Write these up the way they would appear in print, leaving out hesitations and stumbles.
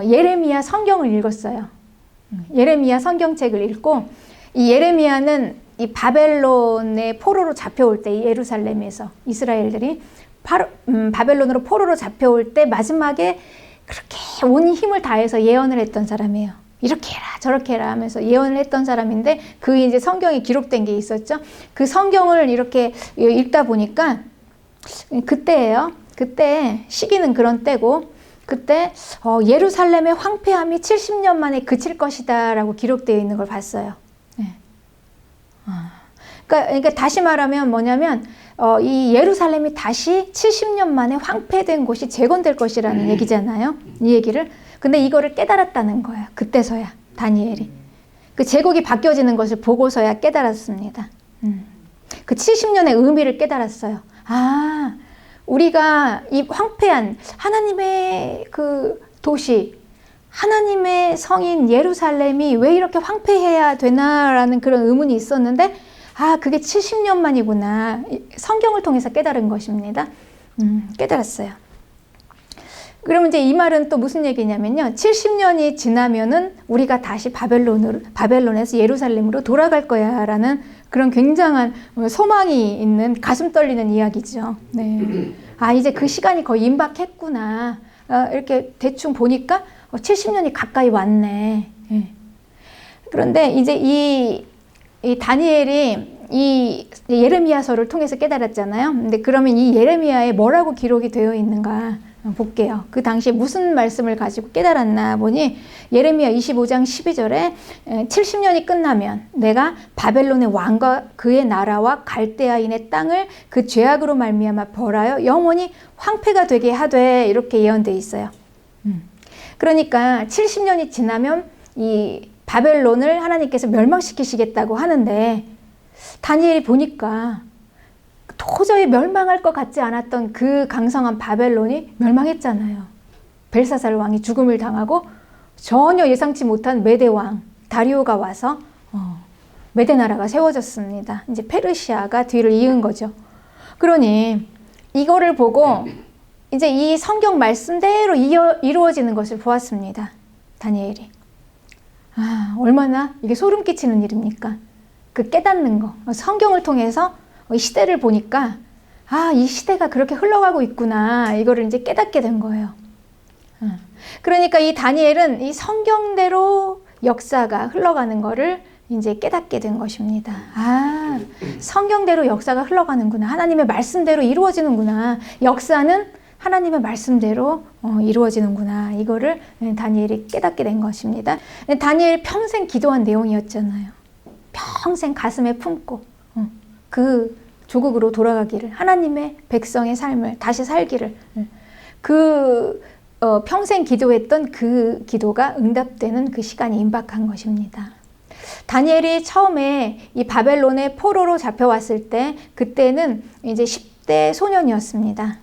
예레미야 성경을 읽었어요. 예레미야 성경책을 읽고, 이 예레미야는 이 바벨론의 포로로 잡혀올 때, 예루살렘에서 이스라엘들이 바벨론으로 포로로 잡혀올 때 마지막에 그렇게 온 힘을 다해서 예언을 했던 사람이에요. 이렇게 해라 저렇게 해라 하면서 예언을 했던 사람인데, 그 이제 성경에 기록된 게 있었죠. 그 성경을 이렇게 읽다 보니까 그때예요. 그때 시기는 그런 때고, 그때 예루살렘의 황폐함이 70년 만에 그칠 것이다 라고 기록되어 있는 걸 봤어요. 네. 그러니까 다시 말하면 뭐냐면 이 예루살렘이 다시 70년 만에 황폐된 곳이 재건될 것이라는 얘기잖아요. 이 얘기를. 근데 이거를 깨달았다는 거예요. 그때서야 다니엘이. 그 제국이 바뀌어지는 것을 보고서야 깨달았습니다. 그 70년의 의미를 깨달았어요. 아, 우리가 이 황폐한 하나님의 그 도시, 하나님의 성인 예루살렘이 왜 이렇게 황폐해야 되나라는 그런 의문이 있었는데, 아, 그게 70년 만이구나. 성경을 통해서 깨달은 것입니다. 깨달았어요. 그러면 이제 이 말은 또 무슨 얘기냐면요. 70년이 지나면은 우리가 다시 바벨론에서 예루살렘으로 돌아갈 거야 라는 그런 굉장한 소망이 있는, 가슴 떨리는 이야기죠. 네. 아, 이제 그 시간이 거의 임박했구나. 이렇게 대충 보니까 70년이 가까이 왔네. 네. 그런데 이제 이 다니엘이 이 예레미야서를 통해서 깨달았잖아요. 근데 그러면 이 예레미야에 뭐라고 기록이 되어 있는가 볼게요. 그 당시에 무슨 말씀을 가지고 깨달았나 보니, 예레미야 25장 12절에 70년이 끝나면 내가 바벨론의 왕과 그의 나라와 갈대아인의 땅을 그 죄악으로 말미암아 벌하여 영원히 황폐가 되게 하되, 이렇게 예언되어 있어요. 그러니까 70년이 지나면 이 바벨론을 하나님께서 멸망시키시겠다고 하는데, 다니엘이 보니까 도저히 멸망할 것 같지 않았던 그 강성한 바벨론이 멸망했잖아요. 벨사살 왕이 죽음을 당하고 전혀 예상치 못한 메대 왕 다리오가 와서 메대 나라가 세워졌습니다. 이제 페르시아가 뒤를 이은 거죠. 그러니 이거를 보고 이제 이 성경 말씀대로 이루어지는 것을 보았습니다. 다니엘이. 아, 얼마나 이게 소름 끼치는 일입니까? 그 깨닫는 거. 성경을 통해서 이 시대를 보니까, 아, 이 시대가 그렇게 흘러가고 있구나. 이거를 이제 깨닫게 된 거예요. 그러니까 이 다니엘은 이 성경대로 역사가 흘러가는 거를 이제 깨닫게 된 것입니다. 아, 성경대로 역사가 흘러가는구나. 하나님의 말씀대로 이루어지는구나. 역사는 하나님의 말씀대로 이루어지는구나. 이거를 다니엘이 깨닫게 된 것입니다. 다니엘 평생 기도한 내용이었잖아요. 평생 가슴에 품고 그 조국으로 돌아가기를, 하나님의 백성의 삶을 다시 살기를, 평생 기도했던 그 기도가 응답되는 그 시간이 임박한 것입니다. 다니엘이 처음에 이 바벨론의 포로로 잡혀왔을 때, 그때는 이제 10대 소년이었습니다.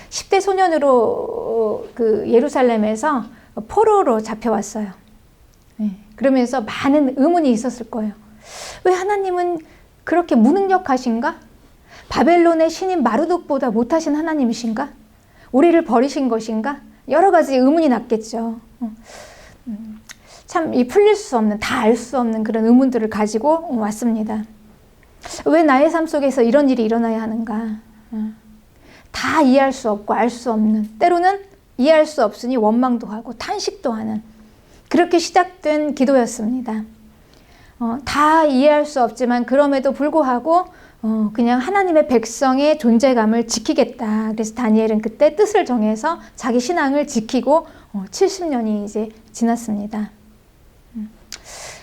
10대 소년으로 그 예루살렘에서 포로로 잡혀왔어요. 그러면서 많은 의문이 있었을 거예요. 왜 하나님은 그렇게 무능력하신가? 바벨론의 신인 마르독보다 못하신 하나님이신가? 우리를 버리신 것인가? 여러 가지 의문이 났겠죠. 참 풀릴 수 없는, 다 알 수 없는 그런 의문들을 가지고 왔습니다. 왜 나의 삶 속에서 이런 일이 일어나야 하는가? 다 이해할 수 없고 알 수 없는, 때로는 이해할 수 없으니 원망도 하고 탄식도 하는, 그렇게 시작된 기도였습니다. 다 이해할 수 없지만 그럼에도 불구하고 그냥 하나님의 백성의 존재감을 지키겠다. 그래서 다니엘은 그때 뜻을 정해서 자기 신앙을 지키고 70년이 이제 지났습니다.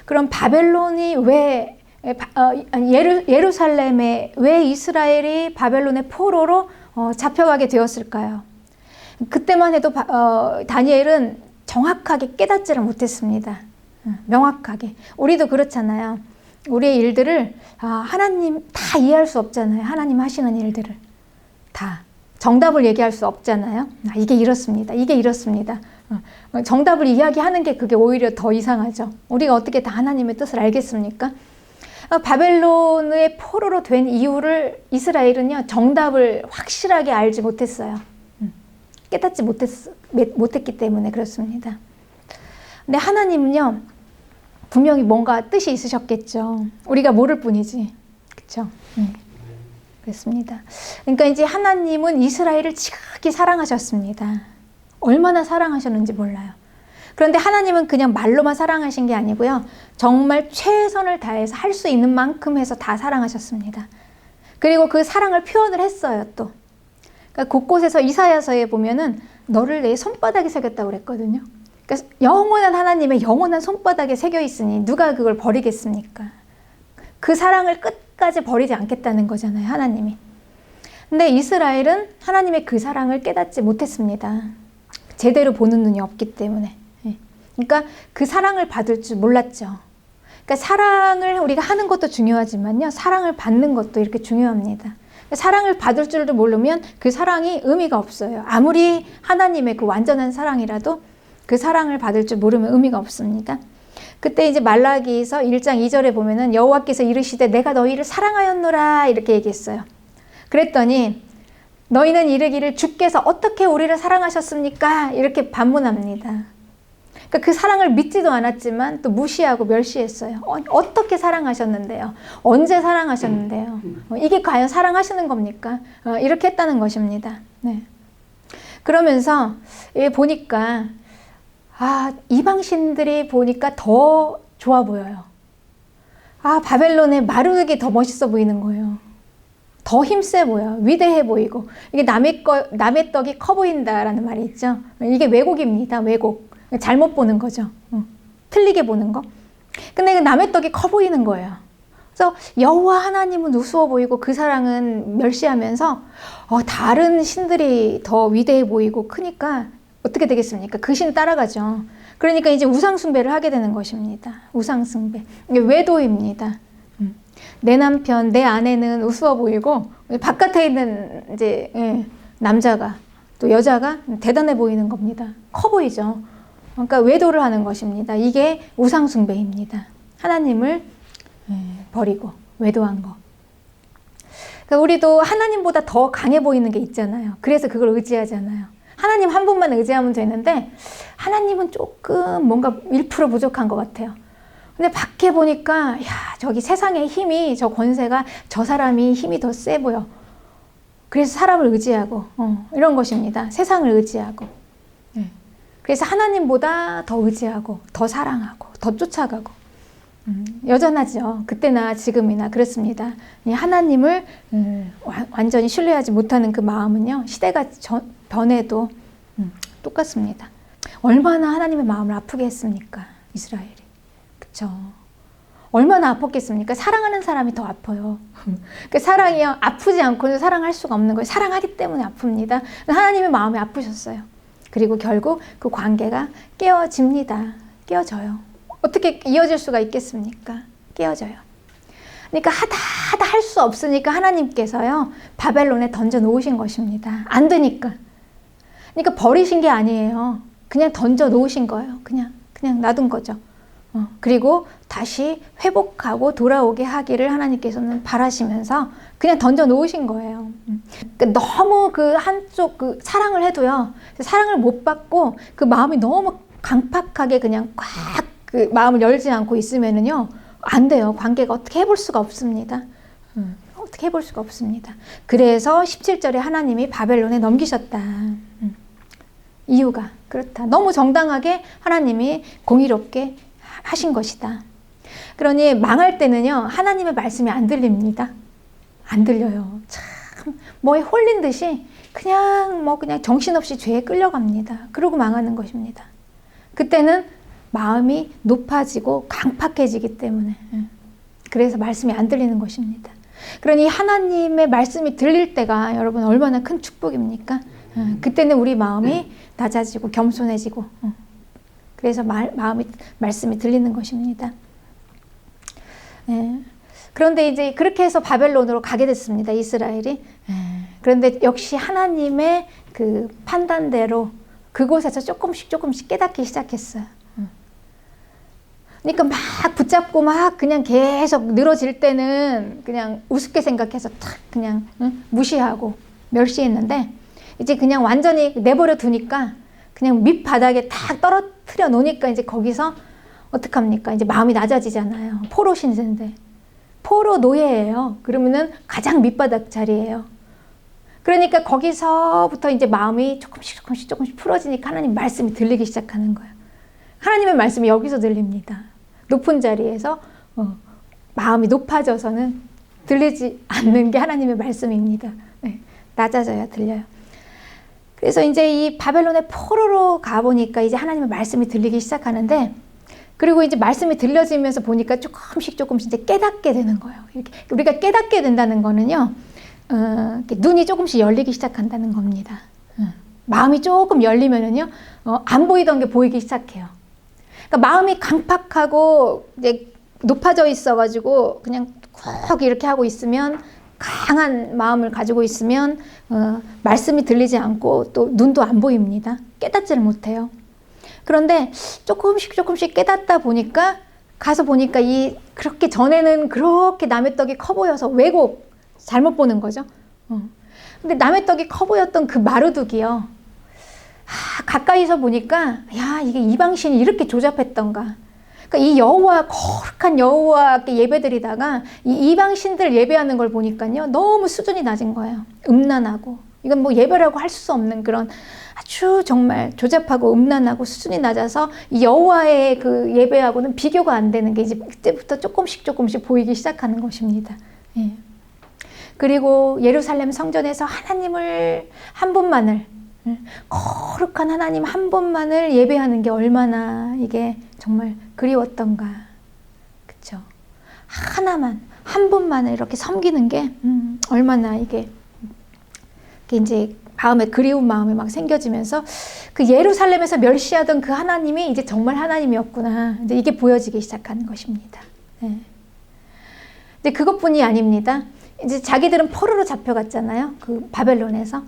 그럼 바벨론이 왜 예루살렘에 왜 이스라엘이 바벨론의 포로로 잡혀가게 되었을까요? 그때만 해도 다니엘은 정확하게 깨닫지를 못했습니다. 명확하게. 우리도 그렇잖아요. 우리의 일들을 하나님 다 이해할 수 없잖아요. 하나님 하시는 일들을 다 정답을 얘기할 수 없잖아요. 이게 이렇습니다. 이게 이렇습니다. 정답을 이야기하는 게 그게 오히려 더 이상하죠. 우리가 어떻게 다 하나님의 뜻을 알겠습니까? 바벨론의 포로로 된 이유를 이스라엘은요, 정답을 확실하게 알지 못했어요. 깨닫지 못했기 때문에 그렇습니다. 근데 하나님은요, 분명히 뭔가 뜻이 있으셨겠죠. 우리가 모를 뿐이지. 그렇죠? 그렇습니다. 그러니까 이제 하나님은 이스라엘을 지극히 사랑하셨습니다. 얼마나 사랑하셨는지 몰라요. 그런데 하나님은 그냥 말로만 사랑하신 게 아니고요. 정말 최선을 다해서 할 수 있는 만큼 해서 다 사랑하셨습니다. 그리고 그 사랑을 표현을 했어요, 또. 그러니까 곳곳에서 이사야서에 보면은 너를 내 손바닥에 새겼다고 그랬거든요. 그러니까 영원한 하나님의 영원한 손바닥에 새겨 있으니 누가 그걸 버리겠습니까? 그 사랑을 끝까지 버리지 않겠다는 거잖아요, 하나님이. 근데 이스라엘은 하나님의 그 사랑을 깨닫지 못했습니다. 제대로 보는 눈이 없기 때문에. 그러니까 그 사랑을 받을 줄 몰랐죠. 그러니까 사랑을 우리가 하는 것도 중요하지만요, 사랑을 받는 것도 이렇게 중요합니다. 사랑을 받을 줄도 모르면 그 사랑이 의미가 없어요. 아무리 하나님의 그 완전한 사랑이라도 그 사랑을 받을 줄 모르면 의미가 없습니다. 그때 이제 말라기서 1장 2절에 보면은 여호와께서 이르시되 내가 너희를 사랑하였노라 이렇게 얘기했어요. 그랬더니 너희는 이르기를 주께서 어떻게 우리를 사랑하셨습니까? 이렇게 반문합니다. 그러니까 그 사랑을 믿지도 않았지만 또 무시하고 멸시했어요. 어떻게 사랑하셨는데요? 언제 사랑하셨는데요? 이게 과연 사랑하시는 겁니까? 이렇게 했다는 것입니다. 네. 그러면서 보니까 이방신들이 보니까 더 좋아 보여요. 바벨론의 마르륵이 더 멋있어 보이는 거예요. 더 힘세 보여. 위대해 보이고. 이게 남의 떡이 커 보인다라는 말이 있죠. 이게 왜곡입니다. 왜곡. 잘못 보는 거죠. 틀리게 보는 거. 근데 남의 떡이 커 보이는 거예요. 그래서 여호와 하나님은 우스워 보이고 그 사랑은 멸시하면서 다른 신들이 더 위대해 보이고 크니까 어떻게 되겠습니까? 그 신 따라가죠. 그러니까 이제 우상숭배를 하게 되는 것입니다. 우상숭배. 이게 외도입니다. 내 남편, 내 아내는 우스워 보이고 바깥에 있는 이제 남자가 또 여자가 대단해 보이는 겁니다. 커 보이죠. 그러니까 외도를 하는 것입니다. 이게 우상숭배입니다. 하나님을 버리고 외도한 거. 그러니까 우리도 하나님보다 더 강해 보이는 게 있잖아요. 그래서 그걸 의지하잖아요. 하나님 한 분만 의지하면 되는데 하나님은 조금 뭔가 1% 부족한 것 같아요. 근데 밖에 보니까 저기 세상의 힘이, 저 권세가, 저 사람이 힘이 더 세 보여. 그래서 사람을 의지하고 이런 것입니다. 세상을 의지하고. 그래서 하나님보다 더 의지하고 더 사랑하고 더 쫓아가고 여전하죠. 그때나 지금이나 그렇습니다. 하나님을 완전히 신뢰하지 못하는 그 마음은요, 시대가 변해도 똑같습니다. 얼마나 하나님의 마음을 아프게 했습니까? 이스라엘이. 그쵸? 얼마나 아팠겠습니까? 사랑하는 사람이 더 아파요. 그 사랑이요, 아프지 않고는 사랑할 수가 없는 거예요. 사랑하기 때문에 아픕니다. 하나님의 마음이 아프셨어요. 그리고 결국 그 관계가 깨어집니다. 깨어져요. 어떻게 이어질 수가 있겠습니까? 깨어져요. 그러니까 하다 할 수 없으니까 하나님께서요, 바벨론에 던져 놓으신 것입니다. 안 되니까. 그러니까 버리신 게 아니에요. 그냥 던져 놓으신 거예요. 그냥 놔둔 거죠. 그리고 다시 회복하고 돌아오게 하기를 하나님께서는 바라시면서 그냥 던져 놓으신 거예요. 그러니까 너무 그 한쪽 그 사랑을 해도요, 사랑을 못 받고 그 마음이 너무 강팍하게 그냥 꽉 그 마음을 열지 않고 있으면은요, 안 돼요. 관계가 어떻게 해볼 수가 없습니다. 어떻게 해볼 수가 없습니다. 그래서 17절에 하나님이 바벨론에 넘기셨다. 이유가 그렇다. 너무 정당하게 하나님이 공의롭게 하신 것이다. 그러니 망할 때는요, 하나님의 말씀이 안 들립니다. 안 들려요. 참 뭐에 홀린 듯이 그냥 정신없이 죄에 끌려갑니다. 그러고 망하는 것입니다. 그때는 마음이 높아지고 강팍해지기 때문에, 그래서 말씀이 안 들리는 것입니다. 그러니 하나님의 말씀이 들릴 때가 여러분 얼마나 큰 축복입니까? 그때는 우리 마음이 낮아지고 겸손해지고, 그래서 말씀이 들리는 것입니다. 그런데 이제 그렇게 해서 바벨론으로 가게 됐습니다, 이스라엘이. 그런데 역시 하나님의 그 판단대로 그곳에서 조금씩 깨닫기 시작했어요. 그러니까 막 붙잡고 막 그냥 계속 늘어질 때는 그냥 우습게 생각해서 탁 그냥 무시하고 멸시했는데, 이제 그냥 완전히 내버려 두니까 그냥 밑바닥에 탁 떨어뜨려 놓으니까 이제 거기서 어떡합니까? 이제 마음이 낮아지잖아요. 포로 신세인데. 포로 노예예요. 그러면은 가장 밑바닥 자리예요. 그러니까 거기서부터 이제 마음이 조금씩 풀어지니까 하나님 말씀이 들리기 시작하는 거예요. 하나님의 말씀이 여기서 들립니다. 높은 자리에서 마음이 높아져서는 들리지 않는 게 하나님의 말씀입니다. 네, 낮아져야 들려요. 그래서 이제 이 바벨론의 포로로 가보니까 이제 하나님의 말씀이 들리기 시작하는데, 그리고 이제 말씀이 들려지면서 보니까 조금씩 이제 깨닫게 되는 거예요. 이렇게 우리가 깨닫게 된다는 거는요, 눈이 조금씩 열리기 시작한다는 겁니다. 마음이 조금 열리면은요, 안 보이던 게 보이기 시작해요. 그러니까 마음이 강팍하고 이제 높아져 있어가지고 그냥 꼭 이렇게 하고 있으면, 강한 마음을 가지고 있으면 말씀이 들리지 않고 또 눈도 안 보입니다. 깨닫지를 못해요. 그런데 조금씩 깨닫다 보니까 가서 보니까 그렇게 전에는 그렇게 남의 떡이 커 보여서 왜곡, 잘못 보는 거죠. 근데 남의 떡이 커 보였던 그 마루둑이요. 가까이서 보니까 야, 이게 이방신이 이렇게 조잡했던가. 그러니까 이 여호와, 거룩한 여호와께 예배드리다가 이 이방신들 예배하는 걸 보니까요, 너무 수준이 낮은 거예요. 음란하고, 이건 뭐 예배라고 할 수 없는 그런 아주 정말 조잡하고 음란하고 수준이 낮아서 이 여호와의 그 예배하고는 비교가 안 되는 게 이제 그때부터 조금씩 보이기 시작하는 것입니다. 예. 그리고 예루살렘 성전에서 하나님을 한 분만을, 거룩한 하나님 한 분만을 예배하는 게 얼마나 이게 정말 그리웠던가. 그쵸? 하나만, 한 분만을 이렇게 섬기는 게 얼마나 이게 이제 마음에 그리운 마음이 막 생겨지면서 그 예루살렘에서 멸시하던 그 하나님이 이제 정말 하나님이었구나. 이제 이게 보여지기 시작하는 것입니다. 네. 근데 그것뿐이 아닙니다. 이제 자기들은 포로로 잡혀갔잖아요. 그 바벨론에서.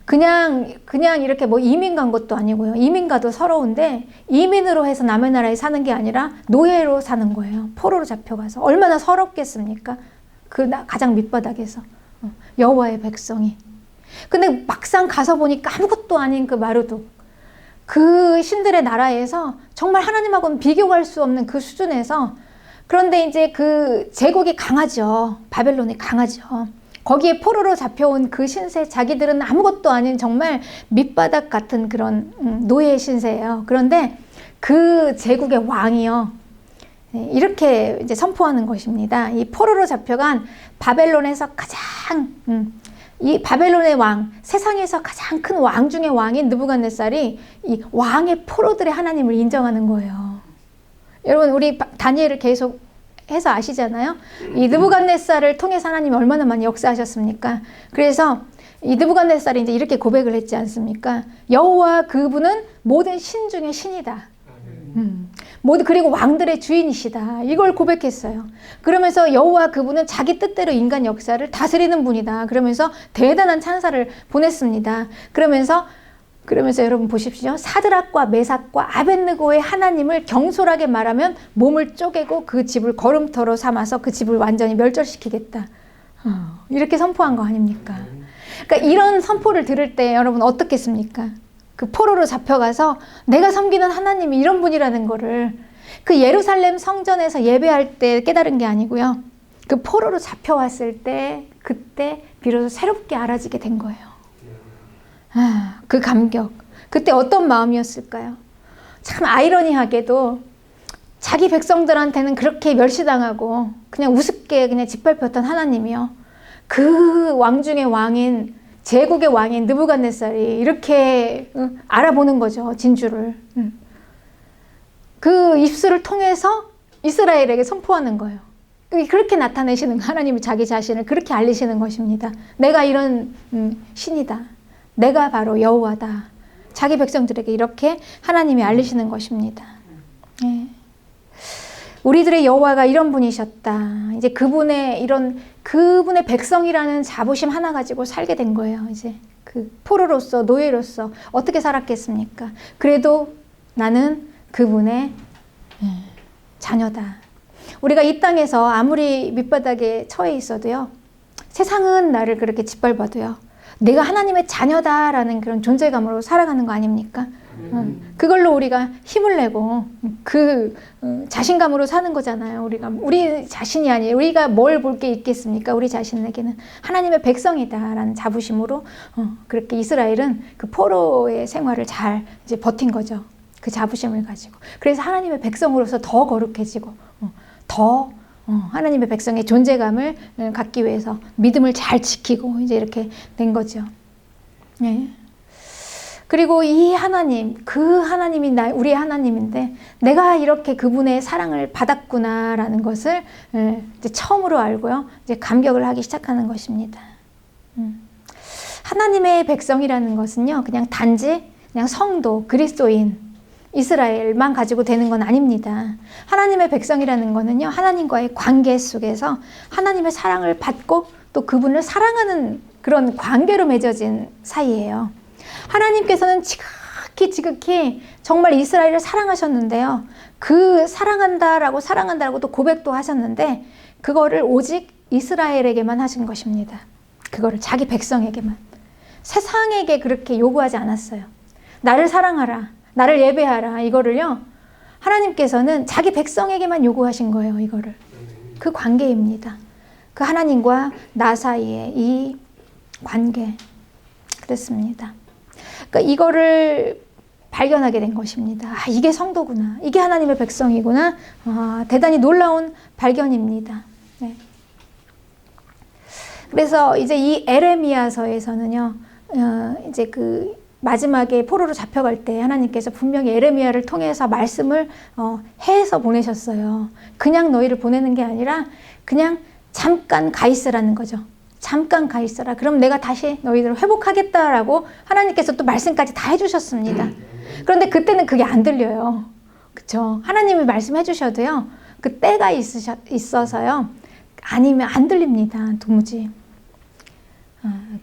그냥 이렇게 뭐 이민 간 것도 아니고요. 이민 가도 서러운데 이민으로 해서 남의 나라에 사는 게 아니라 노예로 사는 거예요. 포로로 잡혀가서. 얼마나 서럽겠습니까? 가장 밑바닥에서. 여호와의 백성이. 근데 막상 가서 보니까 아무것도 아닌 그 마루둑, 그 신들의 나라에서 정말 하나님하고는 비교할 수 없는 그 수준에서, 그런데 이제 그 제국이 강하죠. 바벨론이 강하죠. 거기에 포로로 잡혀온 그 신세, 자기들은 아무것도 아닌 정말 밑바닥 같은 그런 노예 신세예요. 그런데 그 제국의 왕이요, 이렇게 이제 선포하는 것입니다. 이 포로로 잡혀간 바벨론에서 가장 이 바벨론의 왕, 세상에서 가장 큰 왕 중의 왕인 느부갓네살이 이 왕의 포로들의 하나님을 인정하는 거예요. 여러분, 우리 다니엘을 계속 해서 아시잖아요. 이 느부갓네살을 통해서 하나님이 얼마나 많이 역사하셨습니까? 그래서 이 느부갓네살이 이제 이렇게 고백을 했지 않습니까? 여호와 그분은 모든 신 중에 신이다. 그리고 왕들의 주인이시다. 이걸 고백했어요. 그러면서 여호와 그분은 자기 뜻대로 인간 역사를 다스리는 분이다. 그러면서 대단한 찬사를 보냈습니다. 그러면서 여러분 보십시오. 사드락과 메삭과 아벳느고의 하나님을 경솔하게 말하면 몸을 쪼개고 그 집을 걸음터로 삼아서 그 집을 완전히 멸절시키겠다. 이렇게 선포한 거 아닙니까? 그러니까 이런 선포를 들을 때 여러분 어떻겠습니까? 그 포로로 잡혀가서 내가 섬기는 하나님이 이런 분이라는 거를 그 예루살렘 성전에서 예배할 때 깨달은 게 아니고요. 그 포로로 잡혀왔을 때 그때 비로소 새롭게 알아지게 된 거예요. 그 감격. 그때 어떤 마음이었을까요? 참 아이러니하게도 자기 백성들한테는 그렇게 멸시당하고 그냥 우습게 그냥 짓밟혔던 하나님이요. 그 왕 중의 왕인, 제국의 왕인 느부갓네살이 이렇게 알아보는 거죠. 진주를. 그 입술을 통해서 이스라엘에게 선포하는 거예요. 그렇게 나타내시는, 하나님이 자기 자신을 그렇게 알리시는 것입니다. 내가 이런 신이다. 내가 바로 여호와다. 자기 백성들에게 이렇게 하나님이 알리시는 것입니다. 네. 우리들의 여호와가 이런 분이셨다. 이제 그분의 백성이라는 자부심 하나 가지고 살게 된 거예요. 이제 그 포로로서, 노예로서 어떻게 살았겠습니까? 그래도 나는 그분의 자녀다. 우리가 이 땅에서 아무리 밑바닥에 처해 있어도요, 세상은 나를 그렇게 짓밟아도요, 내가 하나님의 자녀다라는 그런 존재감으로 살아가는 거 아닙니까? 그걸로 우리가 힘을 내고 자신감으로 사는 거잖아요. 우리 자신이 아니에요. 우리가 뭘 볼 게 있겠습니까? 우리 자신에게는 하나님의 백성이다라는 자부심으로 그렇게 이스라엘은 그 포로의 생활을 잘 이제 버틴 거죠. 그 자부심을 가지고. 그래서 하나님의 백성으로서 더 거룩해지고 더 하나님의 백성의 존재감을 갖기 위해서 믿음을 잘 지키고 이제 이렇게 된 거죠. 네. 그리고 이 하나님, 그 하나님이 우리의 하나님인데 내가 이렇게 그분의 사랑을 받았구나라는 것을 이제 처음으로 알고요. 이제 감격을 하기 시작하는 것입니다. 하나님의 백성이라는 것은요, 그냥 성도, 그리스도인, 이스라엘만 가지고 되는 건 아닙니다. 하나님의 백성이라는 거는요, 하나님과의 관계 속에서 하나님의 사랑을 받고 또 그분을 사랑하는 그런 관계로 맺어진 사이예요. 하나님께서는 지극히 정말 이스라엘을 사랑하셨는데요. 그 사랑한다라고 또 고백도 하셨는데 그거를 오직 이스라엘에게만 하신 것입니다. 그거를 자기 백성에게만. 세상에게 그렇게 요구하지 않았어요. 나를 사랑하라. 나를 예배하라. 이거를요. 하나님께서는 자기 백성에게만 요구하신 거예요. 이거를. 그 관계입니다. 그 하나님과 나 사이의 이 관계. 그렇습니다. 그러니까 이거를 발견하게 된 것입니다. 이게 성도구나. 이게 하나님의 백성이구나. 대단히 놀라운 발견입니다. 네. 그래서 이제 이 에레미야서에서는요, 이제 그 마지막에 포로로 잡혀갈 때 하나님께서 분명히 에레미야를 통해서 말씀을 해서 보내셨어요. 그냥 너희를 보내는 게 아니라 그냥 잠깐 가 있으라는 거죠. 잠깐 가 있어라. 그럼 내가 다시 너희들을 회복하겠다라고 하나님께서 또 말씀까지 다 해주셨습니다. 그런데 그때는 그게 안 들려요. 그쵸? 하나님이 말씀해 주셔도요, 그 때가 있어서요, 아니면 안 들립니다. 도무지.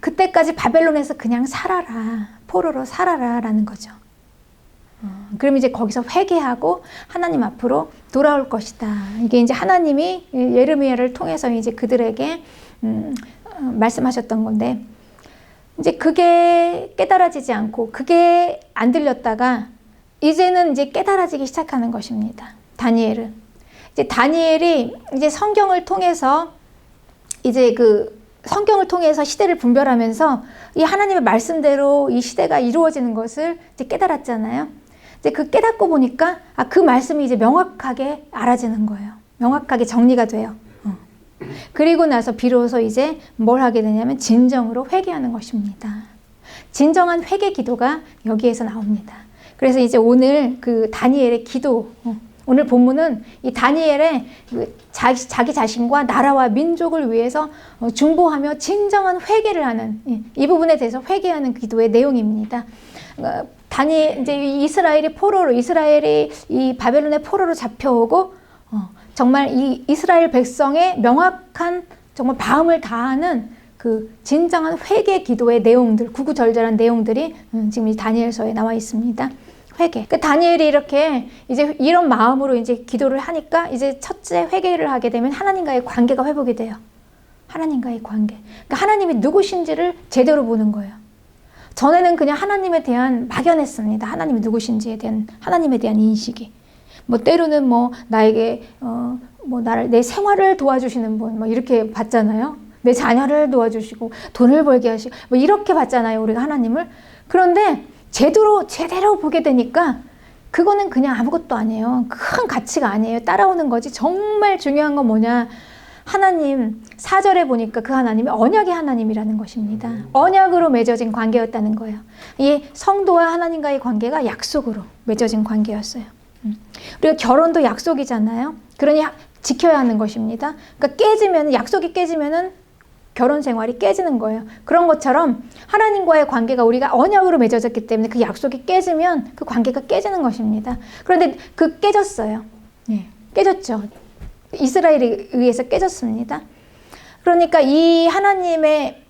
그때까지 바벨론에서 그냥 살아라. 포로로 살아라. 라는 거죠. 그럼 이제 거기서 회개하고 하나님 앞으로 돌아올 것이다. 이게 이제 하나님이 예레미야를 통해서 이제 그들에게 말씀하셨던 건데, 이제 그게 깨달아지지 않고 그게 안 들렸다가 이제는 이제 깨달아지기 시작하는 것입니다. 다니엘은. 이제 다니엘이 이제 성경을 통해서 시대를 분별하면서 이 하나님의 말씀대로 이 시대가 이루어지는 것을 이제 깨달았잖아요. 이제 그 깨닫고 보니까 그 말씀이 이제 명확하게 알아지는 거예요. 명확하게 정리가 돼요. 그리고 나서 비로소 이제 뭘 하게 되냐면 진정으로 회개하는 것입니다. 진정한 회개 기도가 여기에서 나옵니다. 그래서 이제 오늘 그 다니엘의 기도, 오늘 본문은 이 다니엘의 자기 자신과 나라와 민족을 위해서 중보하며 진정한 회개를 하는, 이 부분에 대해서 회개하는 기도의 내용입니다. 이제 이스라엘이 이 바벨론의 포로로 잡혀오고 정말 이 이스라엘 백성의 명확한 정말 마음을 다하는 그 진정한 회개 기도의 내용들, 구구절절한 내용들이 지금 이 다니엘서에 나와 있습니다. 회개. 그 다니엘이 이렇게 이제 이런 마음으로 이제 기도를 하니까 이제 첫째 회개를 하게 되면 하나님과의 관계가 회복이 돼요. 하나님과의 관계. 그러니까 하나님이 누구신지를 제대로 보는 거예요. 전에는 그냥 하나님에 대한 막연했습니다. 하나님이 누구신지에 대한 하나님에 대한 인식이. 때로는 나에게 내 생활을 도와주시는 분 이렇게 봤잖아요. 내 자녀를 도와주시고 돈을 벌게 하시고 이렇게 봤잖아요. 우리가 하나님을. 그런데 제대로 보게 되니까 그거는 그냥 아무것도 아니에요. 큰 가치가 아니에요. 따라오는 거지. 정말 중요한 건 뭐냐? 하나님 4절에 보니까 그 하나님이 언약의 하나님이라는 것입니다. 언약으로 맺어진 관계였다는 거예요. 이 성도와 하나님과의 관계가 약속으로 맺어진 관계였어요. 우리가 결혼도 약속이잖아요. 그러니 지켜야 하는 것입니다. 그러니까 약속이 깨지면은 결혼 생활이 깨지는 거예요. 그런 것처럼 하나님과의 관계가 우리가 언약으로 맺어졌기 때문에 그 약속이 깨지면 그 관계가 깨지는 것입니다. 그런데 깨졌어요. 깨졌죠. 이스라엘에 의해서 깨졌습니다. 그러니까 이 하나님의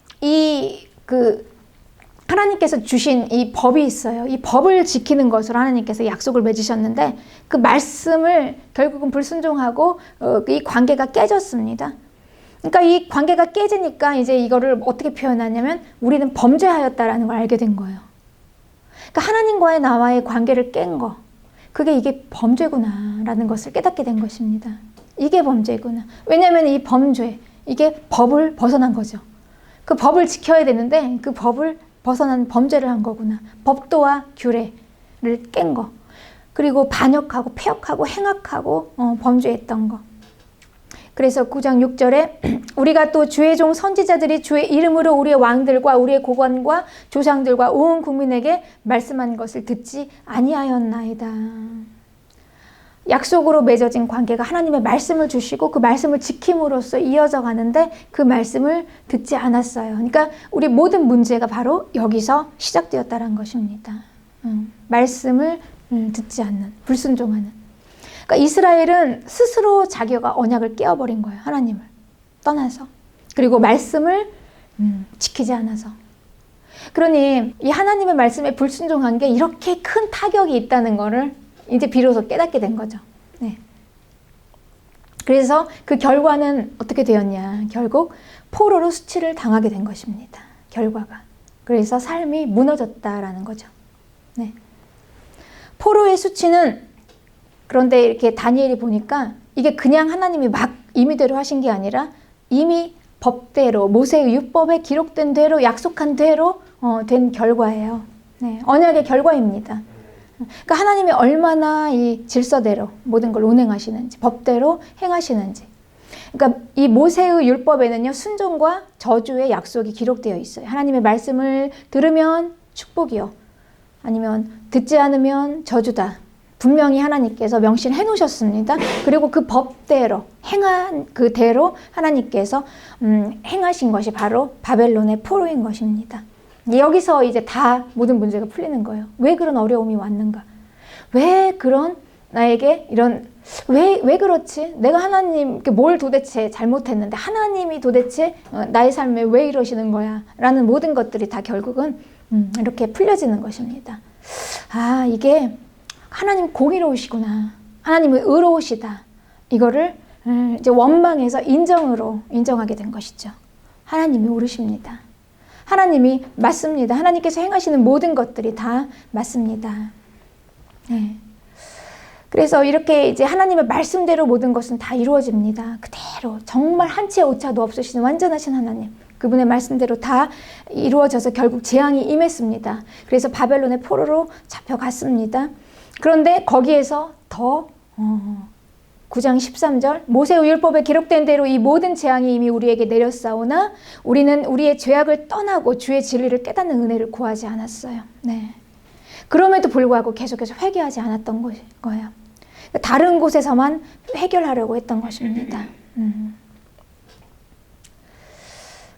하나님께서 주신 이 법이 있어요. 이 법을 지키는 것으로 하나님께서 약속을 맺으셨는데 그 말씀을 결국은 불순종하고 이 관계가 깨졌습니다. 그러니까 이 관계가 깨지니까 이제 이거를 어떻게 표현하냐면 우리는 범죄하였다라는 걸 알게 된 거예요. 그러니까 하나님과의 나와의 관계를 깬 거, 이게 범죄구나라는 것을 깨닫게 된 것입니다. 이게 범죄구나. 왜냐하면 이 범죄, 이게 법을 벗어난 거죠. 그 법을 지켜야 되는데 그 법을 벗어난 범죄를 한 거구나. 법도와 규례를 깬 거. 그리고 반역하고 폐역하고 행악하고 범죄했던 거. 그래서 9장 6절에 우리가 또 주의 종 선지자들이 주의 이름으로 우리의 왕들과 우리의 고관과 조상들과 온 국민에게 말씀한 것을 듣지 아니하였나이다. 약속으로 맺어진 관계가 하나님의 말씀을 주시고 그 말씀을 지킴으로써 이어져 가는데 그 말씀을 듣지 않았어요. 그러니까 우리 모든 문제가 바로 여기서 시작되었다는 것입니다. 말씀을 듣지 않는, 불순종하는. 그러니까 이스라엘은 스스로 자기가 언약을 깨어버린 거예요. 하나님을 떠나서. 그리고 말씀을 지키지 않아서. 그러니 이 하나님의 말씀에 불순종한 게 이렇게 큰 타격이 있다는 거를 이제 비로소 깨닫게 된 거죠. 네. 그래서 그 결과는 어떻게 되었냐. 결국 포로로 수치를 당하게 된 것입니다. 결과가. 그래서 삶이 무너졌다라는 거죠. 네. 포로의 수치는 그런데 이렇게 다니엘이 보니까 이게 그냥 하나님이 막 임의대로 하신 게 아니라 이미 법대로 모세의 율법에 기록된 대로 약속한 대로 된 결과예요. 네, 언약의 결과입니다. 그러니까 하나님이 얼마나 이 질서대로 모든 걸 운행하시는지 법대로 행하시는지. 그러니까 이 모세의 율법에는요 순종과 저주의 약속이 기록되어 있어요. 하나님의 말씀을 들으면 축복이요. 아니면 듣지 않으면 저주다. 분명히 하나님께서 명시해 놓으셨습니다. 그리고 그 법대로 행한 그대로 하나님께서 행하신 것이 바로 바벨론의 포로인 것입니다. 여기서 이제 다 모든 문제가 풀리는 거예요. 왜 그런 어려움이 왔는가? 왜 그런 나에게 이런 왜 그렇지? 내가 하나님께 뭘 도대체 잘못했는데 하나님이 도대체 나의 삶에 왜 이러시는 거야? 라는 모든 것들이 다 결국은 이렇게 풀려지는 것입니다. 아, 이게 하나님 공의로우시구나. 하나님은 의로우시다. 이거를 이제 원망에서 인정하게 된 것이죠. 하나님이 옳으십니다. 하나님이 맞습니다. 하나님께서 행하시는 모든 것들이 다 맞습니다. 네. 그래서 이렇게 이제 하나님의 말씀대로 모든 것은 다 이루어집니다. 그대로 정말 한 치의 오차도 없으신 완전하신 하나님. 그분의 말씀대로 다 이루어져서 결국 재앙이 임했습니다. 그래서 바벨론의 포로로 잡혀갔습니다. 그런데 거기에서 더 9장 13절 모세의 율법에 기록된 대로 이 모든 재앙이 이미 우리에게 내렸사오나 우리는 우리의 죄악을 떠나고 주의 진리를 깨닫는 은혜를 구하지 않았어요. 네. 그럼에도 불구하고 계속해서 회개하지 않았던 거예요. 다른 곳에서만 해결하려고 했던 것입니다.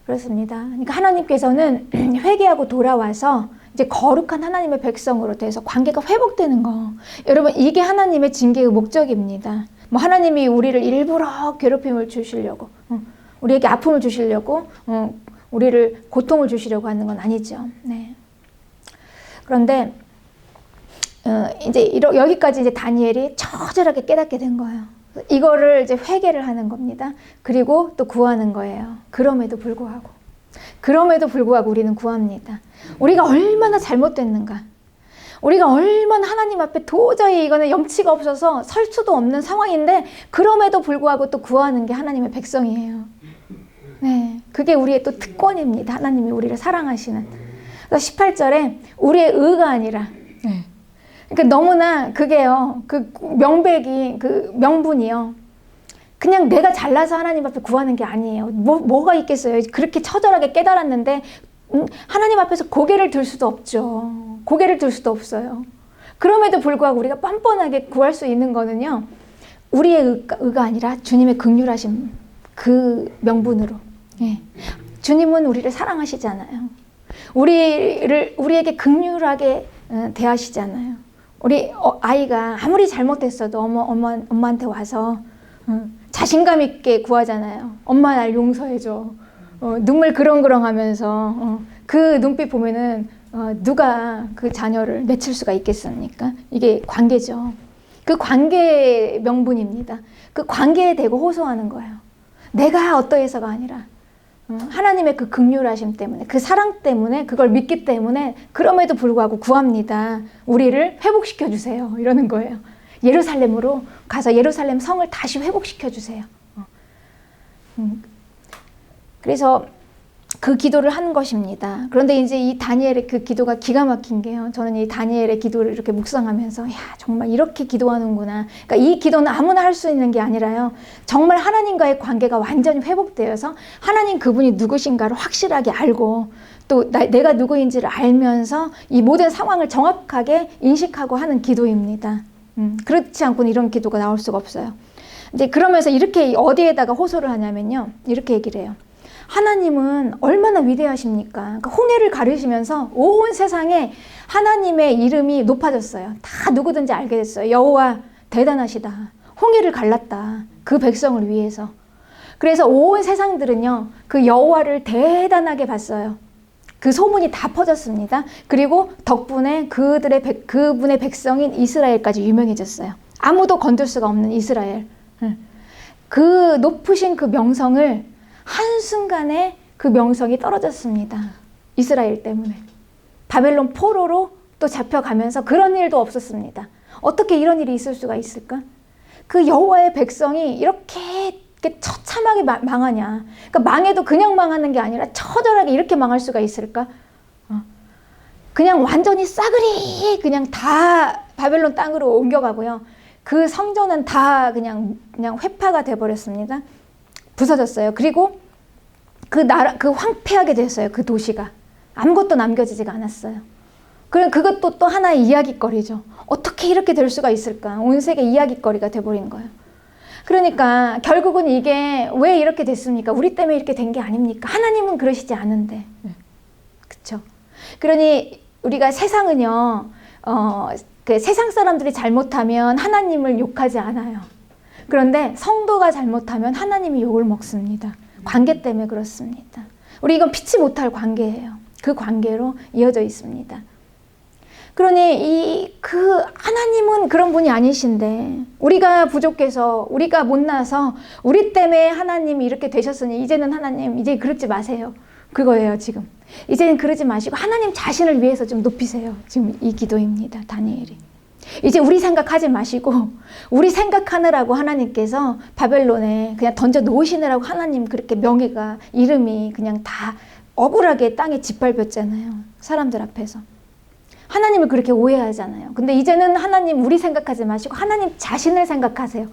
그렇습니다. 그러니까 하나님께서는 회개하고 돌아와서 이제 거룩한 하나님의 백성으로 돼서 관계가 회복되는 거. 여러분 이게 하나님의 징계의 목적입니다. 뭐 하나님이 우리를 일부러 괴롭힘을 주시려고, 우리에게 아픔을 주시려고, 우리를 고통을 주시려고 하는 건 아니죠. 네. 그런데 이제 여기까지 이제 다니엘이 처절하게 깨닫게 된 거예요. 이거를 이제 회개를 하는 겁니다. 그리고 또 구하는 거예요. 그럼에도 불구하고 우리는 구합니다. 우리가 얼마나 잘못됐는가. 우리가 얼마나 하나님 앞에 도저히 이거는 염치가 없어서 설 수도 없는 상황인데 그럼에도 불구하고 또 구하는 게 하나님의 백성이에요. 네, 그게 우리의 또 특권입니다. 하나님이 우리를 사랑하시는. 18절에 우리의 의가 아니라 그러니까 너무나 그게요. 그 명백이 그 명분이요. 그냥 내가 잘나서 하나님 앞에 구하는 게 아니에요. 뭐가 있겠어요. 그렇게 처절하게 깨달았는데 하나님 앞에서 고개를 들 수도 없죠. 고개를 들 수도 없어요. 그럼에도 불구하고 우리가 뻔뻔하게 구할 수 있는 거는요. 우리의 의가 아니라 주님의 긍휼하심 그 명분으로. 예. 주님은 우리를 사랑하시잖아요. 우리에게 긍휼하게 대하시잖아요. 우리 아이가 아무리 잘못했어도 엄마한테 와서 자신감 있게 구하잖아요. 엄마 날 용서해줘. 눈물 그렁그렁 하면서 그 눈빛 보면은 누가 그 자녀를 내칠 수가 있겠습니까? 이게 관계죠. 그 관계의 명분입니다. 그 관계에 대고 호소하는 거예요. 내가 어떠해서가 아니라 하나님의 그 긍휼하심 때문에, 그 사랑 때문에, 그걸 믿기 때문에 그럼에도 불구하고 구합니다. 우리를 회복시켜 주세요. 이러는 거예요. 예루살렘으로 가서 예루살렘 성을 다시 회복시켜 주세요. 그래서 그 기도를 한 것입니다. 그런데 이제 이 다니엘의 그 기도가 기가 막힌 게요. 저는 이 다니엘의 기도를 이렇게 묵상하면서 야, 정말 이렇게 기도하는구나. 그러니까 이 기도는 아무나 할 수 있는 게 아니라요. 정말 하나님과의 관계가 완전히 회복되어서 하나님 그분이 누구신가를 확실하게 알고 또 내가 누구인지를 알면서 이 모든 상황을 정확하게 인식하고 하는 기도입니다. 그렇지 않고는 이런 기도가 나올 수가 없어요. 이제 그러면서 이렇게 어디에다가 호소를 하냐면요. 이렇게 얘기를 해요. 하나님은 얼마나 위대하십니까? 그러니까 홍해를 가르시면서 온 세상에 하나님의 이름이 높아졌어요. 다 누구든지 알게 됐어요. 여호와 대단하시다. 홍해를 갈랐다. 그 백성을 위해서. 그래서 온 세상들은요. 그 여호와를 대단하게 봤어요. 그 소문이 다 퍼졌습니다. 그리고 덕분에 그분의 백성인 이스라엘까지 유명해졌어요. 아무도 건들 수가 없는 이스라엘. 그 높으신 그 명성을 한순간에 그 명성이 떨어졌습니다. 이스라엘 때문에. 바벨론 포로로 또 잡혀가면서 그런 일도 없었습니다. 어떻게 이런 일이 있을 수가 있을까? 그 여호와의 백성이 이렇게 처참하게 망하냐. 그러니까 망해도 그냥 망하는 게 아니라 처절하게 이렇게 망할 수가 있을까? 그냥 완전히 싸그리 그냥 다 바벨론 땅으로 옮겨가고요. 그 성전은 다 그냥 회파가 돼버렸습니다. 부서졌어요. 그리고 그 황폐하게 됐어요. 그 도시가. 아무것도 남겨지지가 않았어요. 그것도 또 하나의 이야기거리죠. 어떻게 이렇게 될 수가 있을까? 온 세계 이야기거리가 돼버린 거예요. 그러니까 결국은 이게 왜 이렇게 됐습니까? 우리 때문에 이렇게 된 게 아닙니까? 하나님은 그러시지 않은데. 그쵸? 그러니 우리가 세상은요, 그 세상 사람들이 잘못하면 하나님을 욕하지 않아요. 그런데 성도가 잘못하면 하나님이 욕을 먹습니다. 관계 때문에 그렇습니다. 우리 이건 피치 못할 관계예요. 그 관계로 이어져 있습니다. 그러니 하나님은 그런 분이 아니신데 우리가 부족해서 우리가 못나서 우리 때문에 하나님이 이렇게 되셨으니 이제는 하나님 이제 그러지 마세요. 그거예요 지금. 이제는 그러지 마시고 하나님 자신을 위해서 좀 높이세요. 지금 이 기도입니다. 다니엘이. 이제 우리 생각하지 마시고 우리 생각하느라고 하나님께서 바벨론에 그냥 던져 놓으시느라고 하나님 그렇게 명예가 이름이 그냥 다 억울하게 땅에 짓밟혔잖아요. 사람들 앞에서. 하나님을 그렇게 오해하잖아요. 근데 이제는 하나님 우리 생각하지 마시고 하나님 자신을 생각하세요.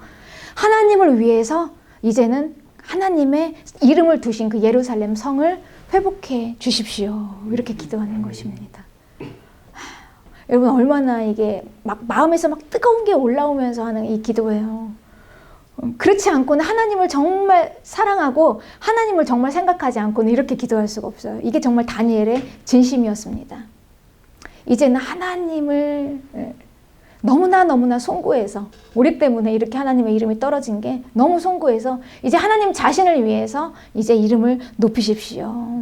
하나님을 위해서 이제는 하나님의 이름을 두신 그 예루살렘 성을 회복해 주십시오. 이렇게 기도하는 것입니다. 여러분 얼마나 이게 막 마음에서 막 뜨거운 게 올라오면서 하는 이 기도예요. 그렇지 않고는 하나님을 정말 사랑하고 하나님을 정말 생각하지 않고는 이렇게 기도할 수가 없어요. 이게 정말 다니엘의 진심이었습니다. 이제는 하나님을 너무나 송구해서 우리 때문에 이렇게 하나님의 이름이 떨어진 게 너무 송구해서 이제 하나님 자신을 위해서 이제 이름을 높이십시오.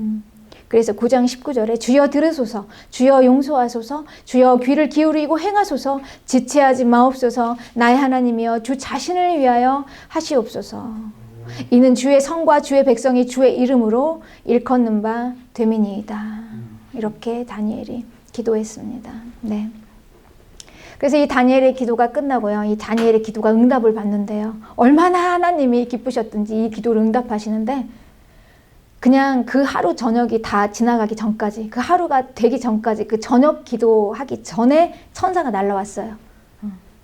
그래서 9장 19절에 주여 들으소서, 주여 용서하소서, 주여 귀를 기울이고 행하소서, 지체하지 마옵소서, 나의 하나님이여 주 자신을 위하여 하시옵소서. 이는 주의 성과 주의 백성이 주의 이름으로 일컫는 바 됨이니이다. 이렇게 다니엘이 기도했습니다. 네. 그래서 이 다니엘의 기도가 끝나고요. 이 다니엘의 기도가 응답을 받는데요. 얼마나 하나님이 기쁘셨든지 이 기도를 응답하시는데 그냥 그 하루 저녁이 다 지나가기 전까지 그 하루가 되기 전까지 그 저녁 기도하기 전에 천사가 날라왔어요.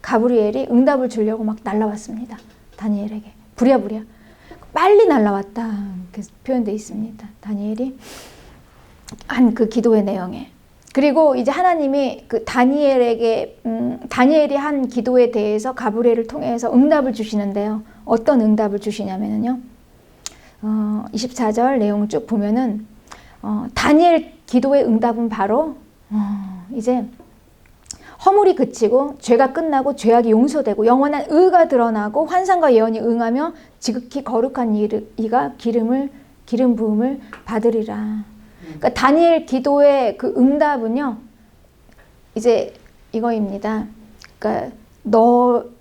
가브리엘이 응답을 주려고 막 날라왔습니다. 다니엘에게. 부랴부랴. 빨리 날라왔다. 이렇게 표현되어 있습니다. 다니엘이 한 그 기도의 내용에. 그리고 이제 하나님이 그 다니엘에게 다니엘이 한 기도에 대해서 가브리엘을 통해서 응답을 주시는데요. 어떤 응답을 주시냐면요. 24절 내용을 쭉 보면은 다니엘 기도의 응답은 바로 이제 허물이 그치고 죄가 끝나고 죄악이 용서되고 영원한 의가 드러나고 환상과 예언이 응하며 지극히 거룩한 이가 기름 부음을 받으리라. 그러니까 다니엘 기도의 그 응답은요, 이제 이거입니다. 그러니까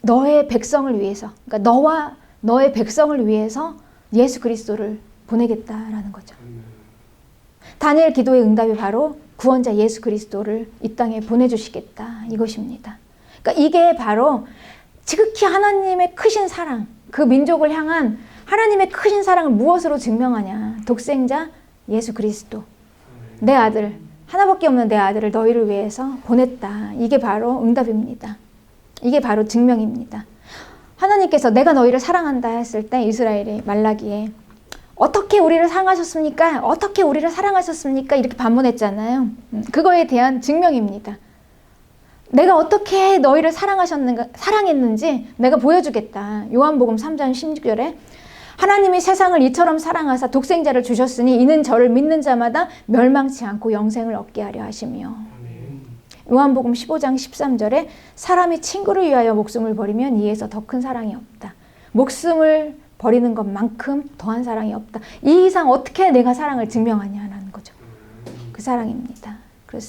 너의 백성을 위해서, 그러니까 너와 너의 백성을 위해서 예수 그리스도를 보내겠다라는 거죠. 다니엘 기도의 응답이 바로 구원자 예수 그리스도를 이 땅에 보내주시겠다 이것입니다. 그러니까 이게 바로 지극히 하나님의 크신 사랑, 그 민족을 향한 하나님의 크신 사랑을 무엇으로 증명하냐. 독생자 예수 그리스도, 내 아들, 하나밖에 없는 내 아들을 너희를 위해서 보냈다. 이게 바로 응답입니다. 이게 바로 증명입니다. 하나님께서 내가 너희를 사랑한다 했을 때 이스라엘이 말라기에 어떻게 우리를 사랑하셨습니까? 어떻게 우리를 사랑하셨습니까? 이렇게 반문했잖아요. 그거에 대한 증명입니다. 내가 어떻게 너희를 사랑했는지 내가 보여주겠다. 요한복음 3장 16절에 하나님이 세상을 이처럼 사랑하사 독생자를 주셨으니 이는 저를 믿는 자마다 멸망치 않고 영생을 얻게 하려 하시며. 요한복음 15장 13절에 사람이 친구를 위하여 목숨을 버리면 이에서 더 큰 사랑이 없다. 목숨을 버리는 것만큼 더한 사랑이 없다. 이 이상 어떻게 내가 사랑을 증명하냐라는 거죠. 그 사랑입니다.